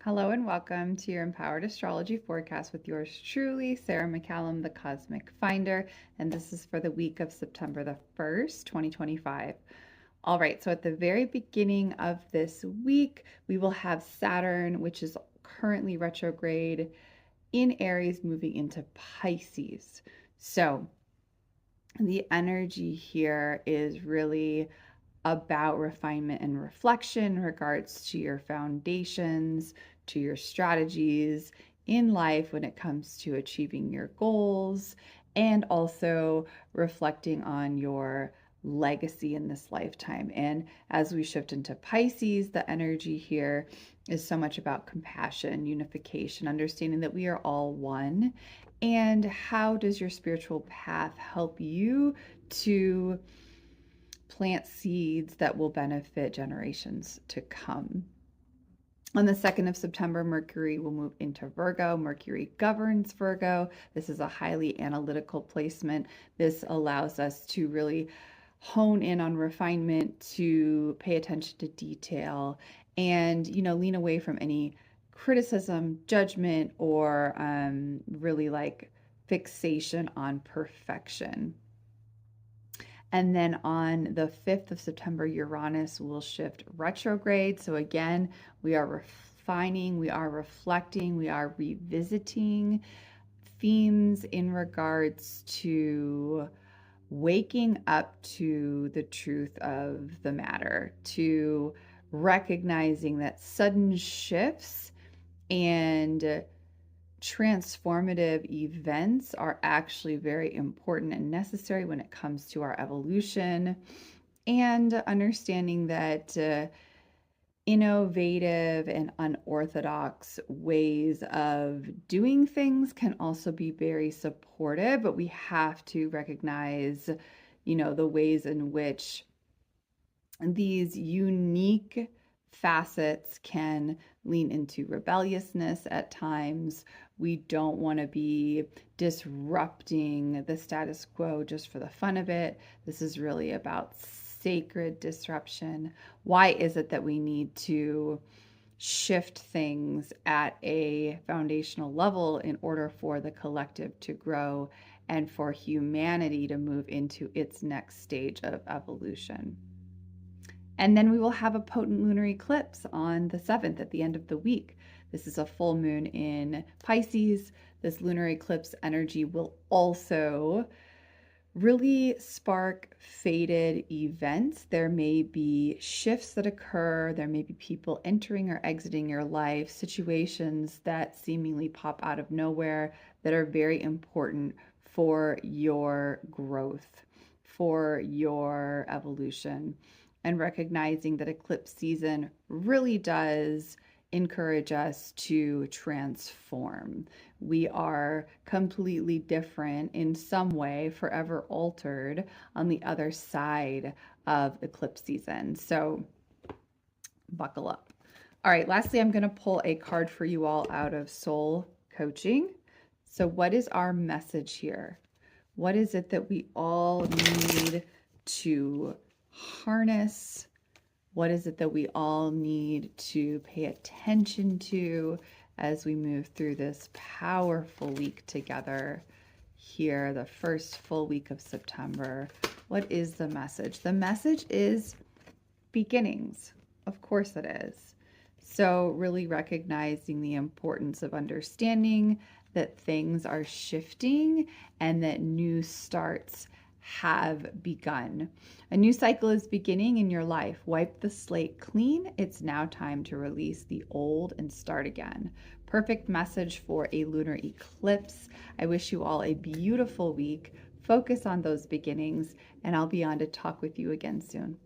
Hello and welcome to your Empowered Astrology forecast with yours truly, Sarah McCallum, the Cosmic Finder. And this is for the week of September the 1st, 2025. All right, so at the very beginning of this week, we will have Saturn, which is currently retrograde in Aries, moving into Pisces. So the energy here is really about refinement and reflection in regards to your foundations, to your strategies in life when it comes to achieving your goals, and also reflecting on your legacy in this lifetime. And as we shift into Pisces, the energy here is so much about compassion, unification, understanding that we are all one. And how does your spiritual path help you to plant seeds that will benefit generations to come? On the 2nd of September, Mercury will move into Virgo. Mercury governs Virgo. This is a highly analytical placement. This allows us to really hone in on refinement, to pay attention to detail, and, lean away from any criticism, judgment, or really like fixation on perfection. And then on the 5th of September, Uranus will shift retrograde. So again, we are refining, we are reflecting, we are revisiting themes in regards to waking up to the truth of the matter, to recognizing that sudden shifts and transformative events are actually very important and necessary when it comes to our evolution, and understanding that innovative and unorthodox ways of doing things can also be very supportive, but we have to recognize, the ways in which these unique facets can lean into rebelliousness at times. We don't want to be disrupting the status quo just for the fun of it. This is really about sacred disruption. Why is it that we need to shift things at a foundational level in order for the collective to grow and for humanity to move into its next stage of evolution? And then we will have a potent lunar eclipse on the 7th at the end of the week. This is a full moon in Pisces. This lunar eclipse energy will also really spark fated events. There may be shifts that occur. There may be people entering or exiting your life, situations that seemingly pop out of nowhere that are very important for your growth, for your evolution. And recognizing that eclipse season really does encourage us to transform. We are completely different in some way, forever altered on the other side of eclipse season. So buckle up. All right, lastly, I'm going to pull a card for you all out of Soul Coaching. So what is our message here? What is it that we all need to harness? What is it that we all need to pay attention to as we move through this powerful week together here, the first full week of September? What is the message? The message is beginnings. Of course it is. So really recognizing the importance of understanding that things are shifting and that new starts have begun. A new cycle is beginning in your life. Wipe the slate clean. It's now time to release the old and start again. Perfect message for a lunar eclipse. I wish you all a beautiful week. Focus on those beginnings, and I'll be on to talk with you again soon.